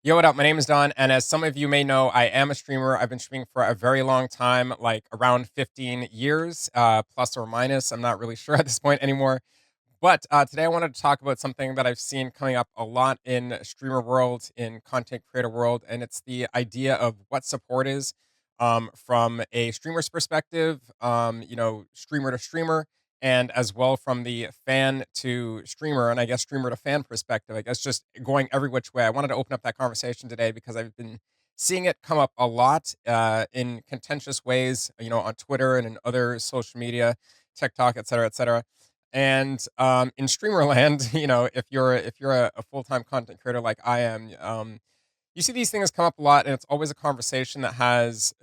Yo, what up? My name is Don, and as some of you may know, I am a streamer. I've been streaming for a very long time, like around 15 years, plus or minus. I'm not really sure at this point anymore. But today I wanted to talk about something that I've seen coming up a lot in streamer world, in content creator world, and it's the idea of what support is from a streamer's perspective, streamer to streamer, and as well from the fan to streamer, and I guess streamer to fan perspective. I guess just going every which way. I wanted to open up that conversation today because I've been seeing it come up a lot in contentious ways, on Twitter and in other social media, TikTok, et cetera, et cetera. And in streamer land, if you're a full time content creator like I am, you see these things come up a lot, and it's always a conversation that has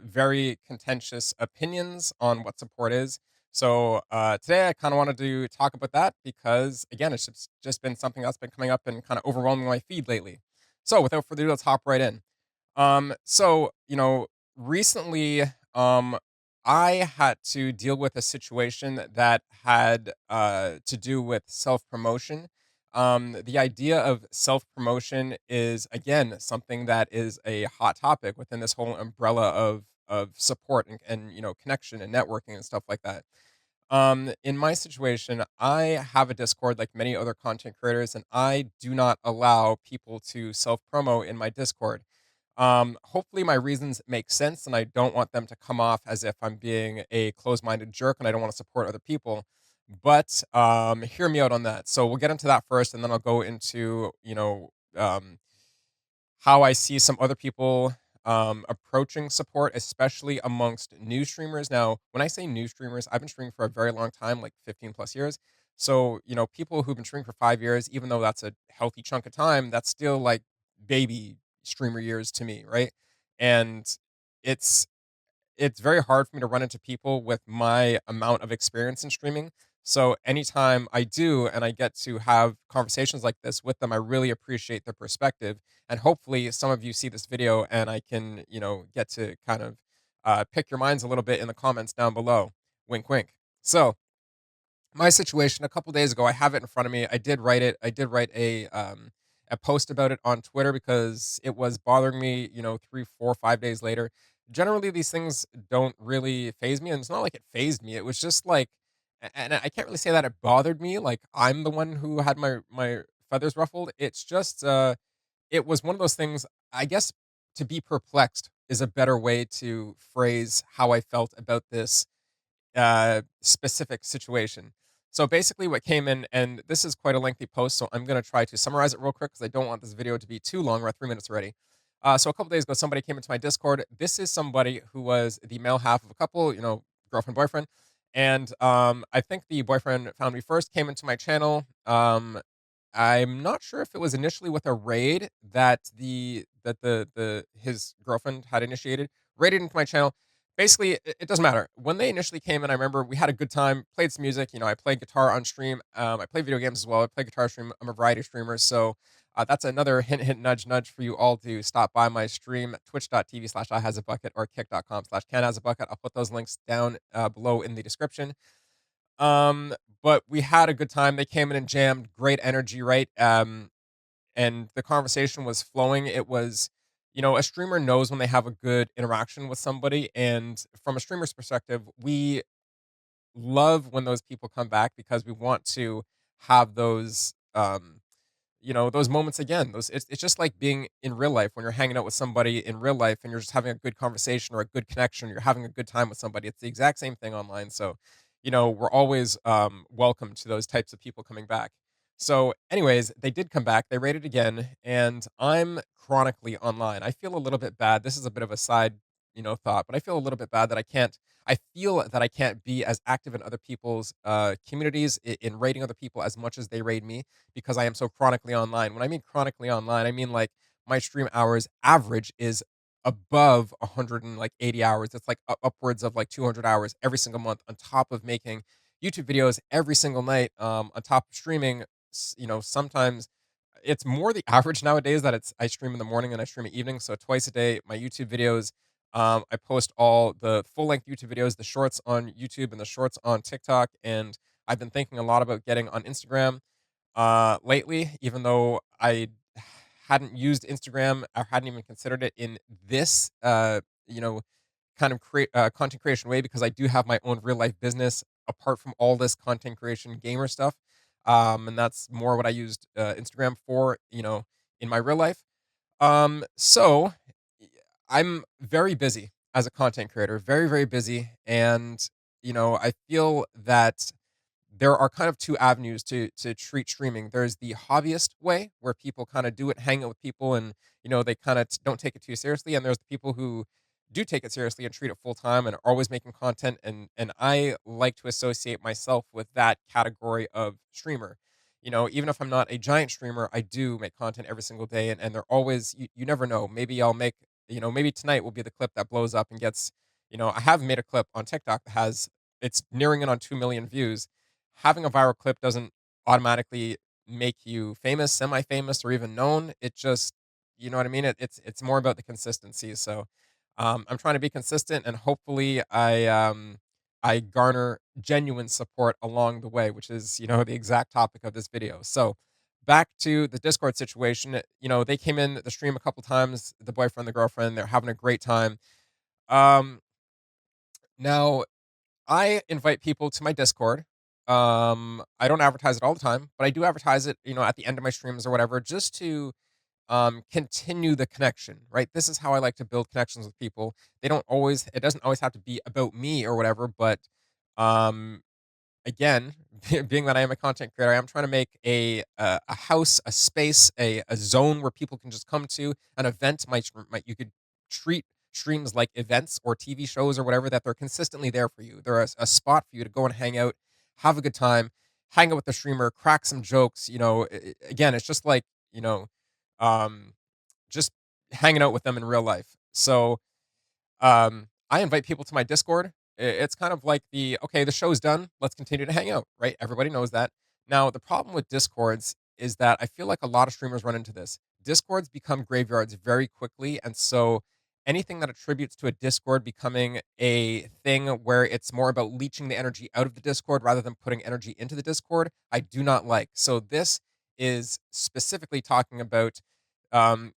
very contentious opinions on what support is. So today, I kind of wanted to talk about that because, again, it's just been something that's been coming up and kind of overwhelming my feed lately. So without further ado, let's hop right in. Recently, I had to deal with a situation that had to do with self promotion. The idea of self promotion is again something that is a hot topic within this whole umbrella of support and connection and networking and stuff like that. In my situation, I have a Discord like many other content creators, and I do not allow people to self promo in my Discord. Hopefully my reasons make sense and I don't want them to come off as if I'm being a closed-minded jerk and I don't want to support other people. But hear me out on that. So we'll get into that first and then I'll go into, how I see some other people approaching support, especially amongst new streamers. Now, when I say new streamers, I've been streaming for a very long time, like 15 plus years. So, people who've been streaming for 5 years, even though that's a healthy chunk of time, that's still like baby streamer years to me, right? And it's it's very hard for me to run into people with my amount of experience in streaming. So anytime I do and I get to have conversations like this with them, I really appreciate their perspective. And hopefully some of you see this video and I can, get to kind of pick your minds a little bit in the comments down below. Wink, wink. So my situation a couple days ago, I have it in front of me. I did write it. I did write a post about it on Twitter because it was bothering me, 3, 4, 5 days later. Generally, these things don't really phase me, and it's not like it phased me. It was just like, and I can't really say that it bothered me. Like I'm the one who had my feathers ruffled. It's just, it was one of those things. I guess to be perplexed is a better way to phrase how I felt about this specific situation. So basically, what came in, and this is quite a lengthy post, so I'm going to try to summarize it real quick because I don't want this video to be too long. We're at 3 minutes already. So a couple days ago, somebody came into my Discord. This is somebody who was the male half of a couple, girlfriend, boyfriend. And I think the boyfriend found me first, came into my channel. I'm not sure if it was initially with a raid that the his girlfriend had initiated, raided into my channel. Basically, it doesn't matter. When they initially came in, I remember we had a good time, played some music. I play guitar on stream. I play video games as well. I play guitar stream. I'm a variety streamer. So that's another hint, hint, nudge, nudge for you all to stop by my stream, twitch.tv/ihasabucket or kick.com/canhasabucket. I'll put those links down below in the description. But we had a good time. They came in and jammed, great energy, right? And the conversation was flowing. It was, a streamer knows when they have a good interaction with somebody. And from a streamer's perspective, we love when those people come back because we want to have those moments again. It's just like being in real life when you're hanging out with somebody in real life and you're just having a good conversation or a good connection, you're having a good time with somebody. It's the exact same thing online. So, we're always welcome to those types of people coming back. So, anyways, they did come back. They rated again, and I'm chronically online. I feel a little bit bad. This is a bit of a side, thought, but I feel a little bit bad that I can't. I feel that I can't be as active in other people's communities in rating other people as much as they rate me because I am so chronically online. When I mean chronically online, I mean like my stream hours average is above 180 hours. It's like upwards of like 200 hours every single month on top of making YouTube videos every single night, on top of streaming. Sometimes it's more the average nowadays that I stream in the morning and I stream at evening. So twice a day, my YouTube videos. I post all the full length YouTube videos, the shorts on YouTube and the shorts on TikTok. And I've been thinking a lot about getting on Instagram lately, even though I hadn't used Instagram or hadn't even considered it in this, you know, kind of content creation way because I do have my own real life business apart from all this content creation gamer stuff. And that's more what I used Instagram for, in my real life. So y- I'm very busy as a content creator, very, very busy. And, I feel that there are kind of two avenues to treat streaming. There's the hobbyist way where people kind of do it, hang out with people, and they kind of don't take it too seriously. And there's the people who do take it seriously and treat it full time and are always making content. And I like to associate myself with that category of streamer. Even if I'm not a giant streamer, I do make content every single day, and they're always you never know. Maybe I'll make maybe tonight will be the clip that blows up and gets I have made a clip on TikTok that has it's nearing in on 2 million views. Having a viral clip doesn't automatically make you famous, semi-famous, or even known. It just, you know what I mean? It's more about the consistency. So, I'm trying to be consistent, and hopefully, I garner genuine support along the way, which is the exact topic of this video. So, back to the Discord situation. They came in the stream a couple times. The boyfriend, the girlfriend, they're having a great time. Um, Now I invite people to my Discord. I don't advertise it all the time, but I do advertise it, at the end of my streams or whatever, just to continue the connection, right? This is how I like to build connections with people. It doesn't always have to be about me or whatever, but um, again, being that I am a content creator, I am trying to make a house, a space, a zone where people can just come to an event. You could treat streams like events or TV shows or whatever that they're consistently there for you. They're a spot for you to go and hang out, have a good time, hang out with the streamer, crack some jokes. Again, it's just like um, just hanging out with them in real life. So I invite people to my Discord. It's kind of like okay, the show's done. Let's continue to hang out, right? Everybody knows that. Now, the problem with Discords is that I feel like a lot of streamers run into this. Discords become graveyards very quickly. And so anything that attributes to a Discord becoming a thing where it's more about leeching the energy out of the Discord rather than putting energy into the Discord, I do not like. So this is specifically talking about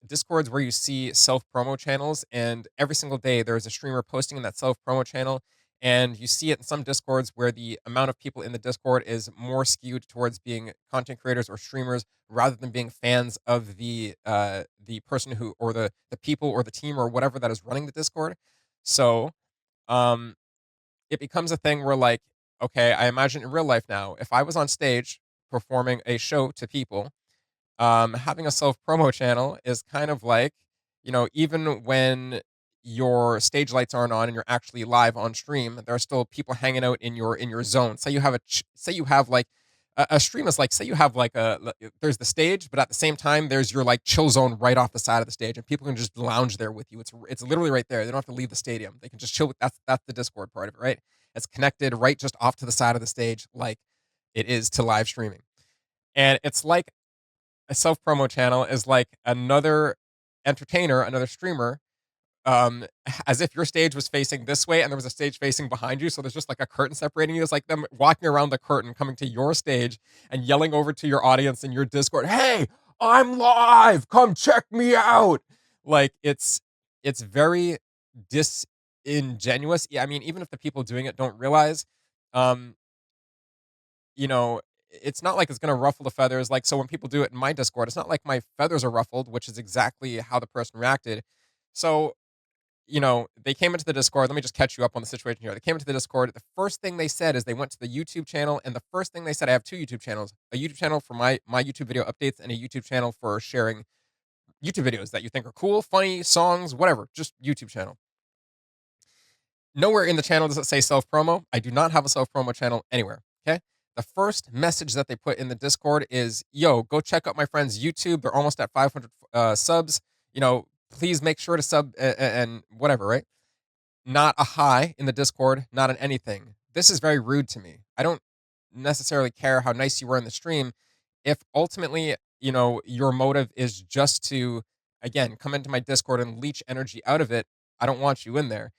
Discords where you see self promo channels, and every single day there's a streamer posting in that self promo channel. And you see it in some Discords where the amount of people in the Discord is more skewed towards being content creators or streamers rather than being fans of the person who or the people or the team or whatever that is running the Discord. So um, it becomes a thing where like, okay, I imagine in real life now, if I was on stage performing a show to people, having a self promo channel is kind of like, even when your stage lights aren't on and you're actually live on stream, there are still people hanging out in your zone. Say you have say you have like a stream is like say you have like there's the stage, but at the same time there's your like chill zone right off the side of the stage, and people can just lounge there with you. It's literally right there. They don't have to leave the stadium. They can just chill with that's the Discord part of it, right? It's connected right just off to the side of the stage, like it is to live streaming. And it's like a self promo channel is like another entertainer, another streamer, as if your stage was facing this way and there was a stage facing behind you. So there's just like a curtain separating you. It's like them walking around the curtain, coming to your stage and yelling over to your audience in your Discord, "Hey, I'm live. Come check me out." Like it's very disingenuous. Yeah, I mean, even if the people doing it don't realize, um, you know, it's not like it's gonna ruffle the feathers. Like, so when people do it in my Discord, it's not like my feathers are ruffled, which is exactly how the person reacted. So, they came into the Discord. Let me just catch you up on the situation here. They came into the Discord. The first thing they said is they went to the YouTube channel, and the first thing they said, I have two YouTube channels: a YouTube channel for my YouTube video updates, and a YouTube channel for sharing YouTube videos that you think are cool, funny, songs, whatever. Just YouTube channel. Nowhere in the channel does it say self promo. I do not have a self promo channel anywhere. Okay. The first message that they put in the Discord is, "Yo, go check out my friend's YouTube. They're almost at 500 subs. Please make sure to sub and whatever." Right? Not a hi in the Discord, not an anything. This is very rude to me. I don't necessarily care how nice you were in the stream. If ultimately, your motive is just to, again, come into my Discord and leech energy out of it, I don't want you in there.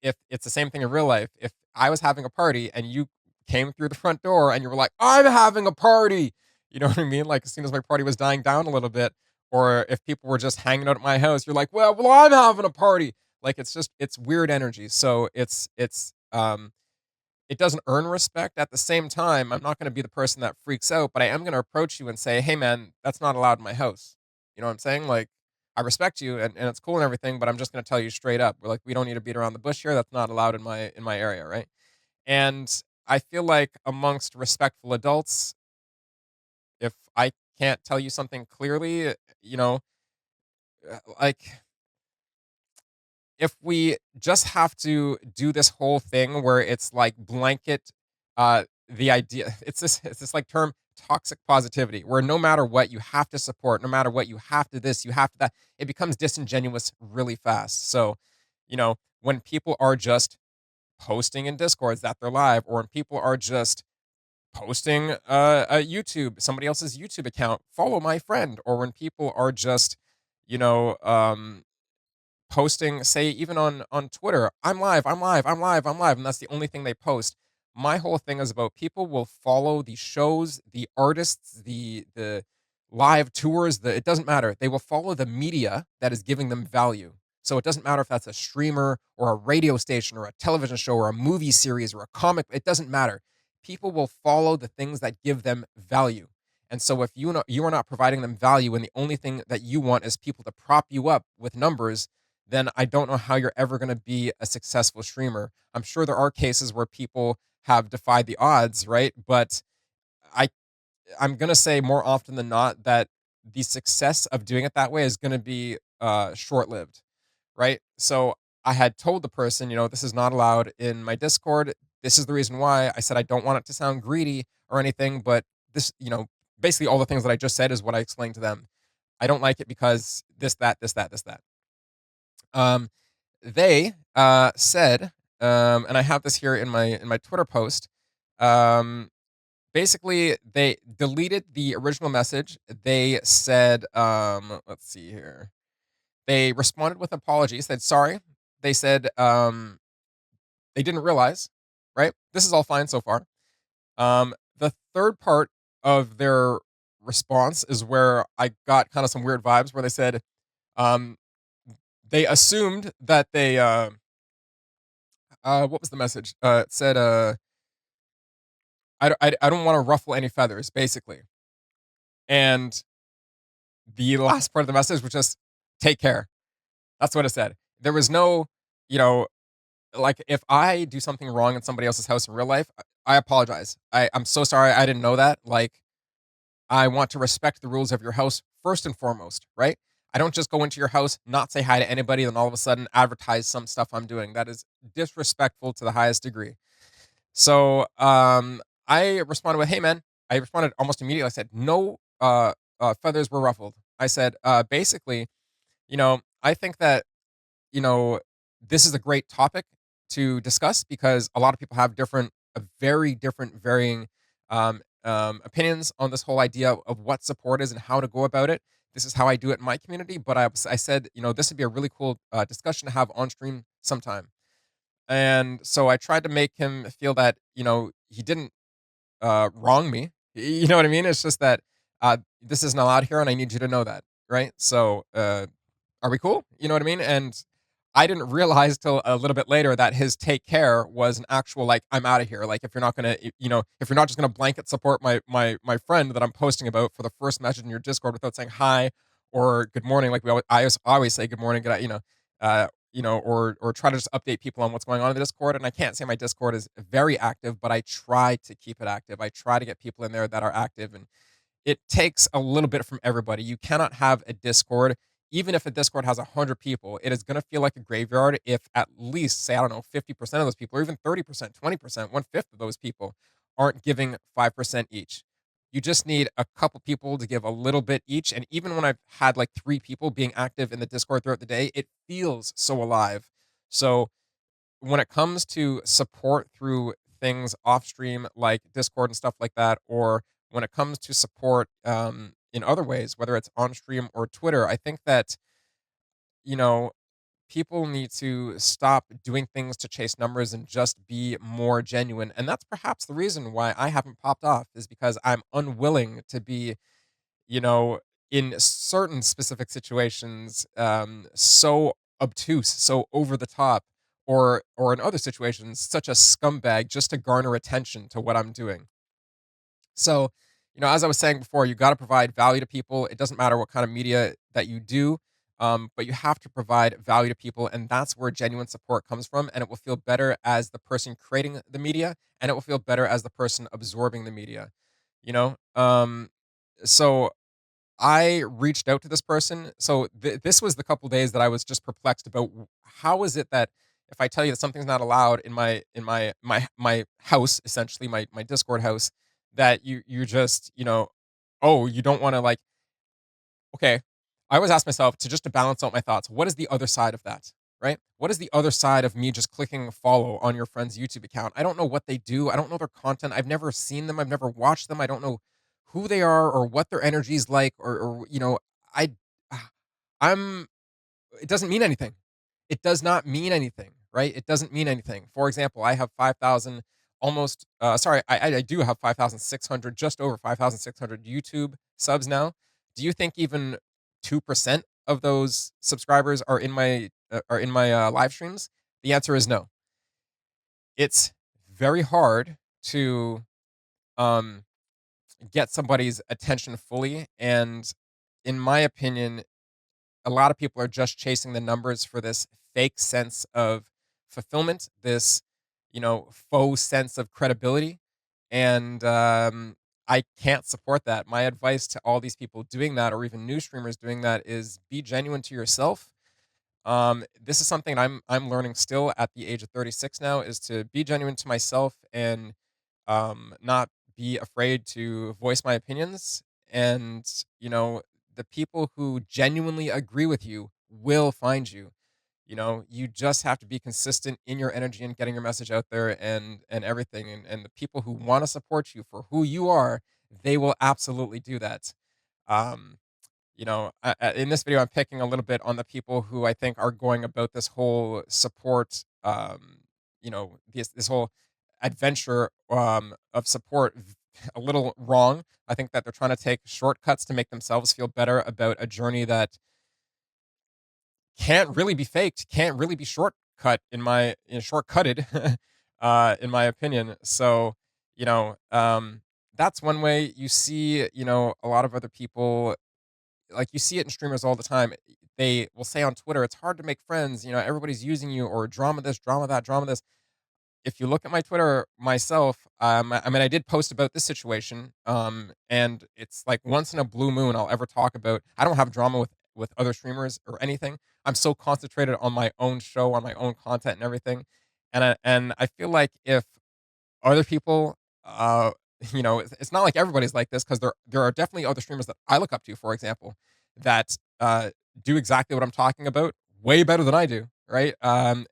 If it's the same thing in real life, if I was having a party and you came through the front door and you were like, "I'm having a party," you know what I mean? Like as soon as my party was dying down a little bit, Or if people were just hanging out at my house, you're like, well, I'm having a party. Like it's just it's weird energy. So it doesn't earn respect. At the same time, I'm not going to be the person that freaks out, but I am going to approach you and say, "Hey, man, that's not allowed in my house." You know what I'm saying? Like, I respect you and it's cool and everything, but I'm just going to tell you straight up. We're like, we don't need to beat around the bush here. That's not allowed in my area, right? And I feel like amongst respectful adults, if I can't tell you something clearly, you know, like if we just have to do this whole thing where it's like blanket the idea it's this like term toxic positivity where no matter what you have to support, no matter what you have to this, you have to that, it becomes disingenuous really fast. So, you know, when people are just posting in discords that they're live, or when people are just posting a YouTube, somebody else's YouTube account, follow my friend, or when people are just, you know, posting, say, even on Twitter, I'm live, I'm live, I'm live, I'm live, and that's the only thing they post. My whole thing is about people will follow the shows, the artists, the live tours, the it doesn't matter. They will follow the media that is giving them value. So it doesn't matter if that's a streamer or a radio station or a television show or a movie series or a comic, it doesn't matter. People will follow the things that give them value. And so if you are not providing them value and the only thing that you want is people to prop you up with numbers, then I don't know how you're ever going to be a successful streamer. I'm sure there are cases where people have defied the odds, right? But I I'm going to say more often than not that the success of doing it that way is going to be short-lived, right? So I had told the person, you know, this is not allowed in my Discord. This is the reason why. I said I don't want it to sound greedy or anything, but this, you know, basically all the things that I just said is what I explained to them. I don't like it because this, that, this, that, this, that. Um, they said, and I have this here in my Twitter post. Um, basically, they deleted the original message. They said, let's see here. They responded with apologies. Said sorry. They said they didn't realize. Right. This is all fine so far. The third part of their response is where I got kind of some weird vibes. Where they said um, they assumed that they what was the message? It said, I don't want to ruffle any feathers, basically. And the last part of the message was just take care. That's what it said. There was no, you know, like if I do something wrong in somebody else's house in real life, I apologize. I'm so sorry. I didn't know that. Like, I want to respect the rules of your house first and foremost, right? I don't just go into your house, not say hi to anybody, then all of a sudden advertise some stuff I'm doing. That is disrespectful to the highest degree. So, I responded with, "Hey, man." I responded almost immediately. I said, "No, feathers were ruffled." I said, basically, you know, I think that, you know, this is a great topic to discuss because a lot of people have different, very different, varying opinions on this whole idea of what support is and how to go about it. This is how I do it in my community. But I said, you know, this would be a really cool discussion to have on stream sometime. And so I tried to make him feel that, you know, he didn't wrong me. You know what I mean? It's just that this isn't allowed here, and I need you to know that, right? So, are we cool? You know what I mean? And I didn't realize till a little bit later that his take care was an actual like I'm out of here. Like if you're not gonna, you know, if you're not just gonna blanket support my friend that I'm posting about for the first message in your Discord without saying hi or good morning, like I always say good morning, good, or try to just update people on what's going on in the Discord. And I can't say my Discord is very active, but I try to keep it active. I try to get people in there that are active, and it takes a little bit from everybody. You cannot have a Discord, even if a Discord has 100 people, it is going to feel like a graveyard if at least, say, I don't know, 50% of those people, or even 30%, 20%, one fifth of those people aren't giving 5% each. You just need a couple people to give a little bit each. And even when I've had like three people being active in the Discord throughout the day, it feels so alive. So when it comes to support through things off stream like Discord and stuff like that, or when it comes to support in other ways, whether it's on stream or Twitter, I think that, you know, people need to stop doing things to chase numbers and just be more genuine. And that's perhaps the reason why I haven't popped off is because I'm unwilling to be, you know, in certain specific situations, so obtuse, so over the top, or in other situations, such a scumbag just to garner attention to what I'm doing. So, as I was saying before, you got to provide value to people. It doesn't matter what kind of media that you do, but you have to provide value to people, and that's where genuine support comes from. And it will feel better as the person creating the media, and it will feel better as the person absorbing the media. You know, so I reached out to this person. So this was the couple days that I was just perplexed about how is it that if I tell you that something's not allowed in my house, essentially my Discord house, that you just oh, you don't want to, like, okay. I always ask myself to balance out my thoughts. What is the other side of that? Right? What is the other side of me just clicking follow on your friend's YouTube account? I don't know what they do. I don't know their content. I've never seen them. I've never watched them. I don't know who they are or what their energy is like, or I I'm it doesn't mean anything. It does not mean anything, right? It doesn't mean anything. For example, I have 5,000, almost sorry, I do have 5,600, just over 5,600 YouTube subs now. Do you think even 2% of those subscribers are in my live streams? The answer is no. It's very hard to um get somebody's attention fully, and in my opinion, a lot of people are just chasing the numbers for this fake sense of fulfillment, this, faux sense of credibility. And I can't support that. My advice to all these people doing that, or even new streamers doing that, is be genuine to yourself. This is something I'm learning still at the age of 36 now, is to be genuine to myself and not be afraid to voice my opinions. And, the people who genuinely agree with you will find you. You just have to be consistent in your energy and getting your message out there, and everything. And the people who want to support you for who you are, they will absolutely do that. Um, in this video, I'm picking a little bit on the people who I think are going about this whole support, this whole adventure of support a little wrong. I think that they're trying to take shortcuts to make themselves feel better about a journey that can't really be faked, can't really be shortcutted, in my opinion. So, that's one way you see, a lot of other people, like, you see it in streamers all the time. They will say on Twitter, "It's hard to make friends, everybody's using you," or "Drama this, drama that, drama this." If you look at my Twitter myself, I mean, I did post about this situation, and it's like once in a blue moon I'll ever talk about. I don't have drama with other streamers or anything. I'm so concentrated on my own show, on my own content and everything, and I feel like if other people, it's not like everybody's like this, because there are definitely other streamers that I look up to, for example, that do exactly what I'm talking about way better than I do, right? And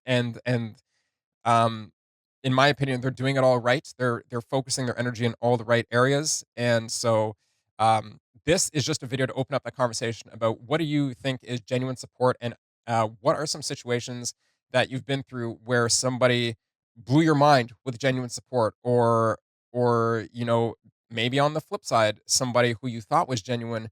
um, in my opinion, they're doing it all right. They're focusing their energy in all the right areas, and so this is just a video to open up the conversation about what do you think is genuine support, and what are some situations that you've been through where somebody blew your mind with genuine support, or maybe on the flip side, somebody who you thought was genuine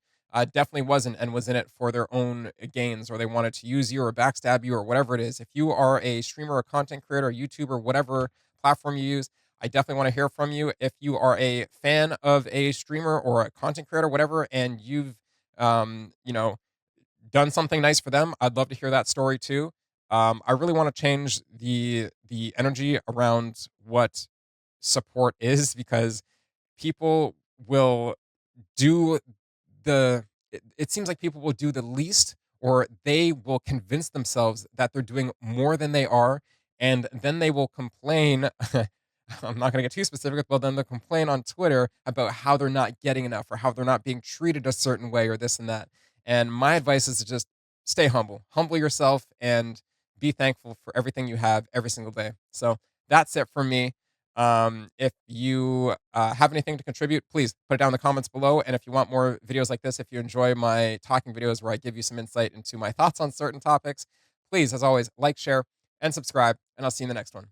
definitely wasn't, and was in it for their own gains, or they wanted to use you or backstab you or whatever it is. If you are a streamer, a content creator, a YouTuber, whatever platform you use, I definitely want to hear from you. If you are a fan of a streamer or a content creator, whatever, and you've, um, you know, done something nice for them, I'd love to hear that story too. I really want to change the energy around what support is, because people will do it seems like people will do the least, or they will convince themselves that they're doing more than they are, and then they will complain. I'm not going to get too specific, but then they'll complain on Twitter about how they're not getting enough, or how they're not being treated a certain way, or this and that. And my advice is to just stay humble yourself, and be thankful for everything you have every single day. So that's it for me. If you have anything to contribute, please put it down in the comments below. And if you want more videos like this, if you enjoy my talking videos where I give you some insight into my thoughts on certain topics, please, as always, like, share, and subscribe. And I'll see you in the next one.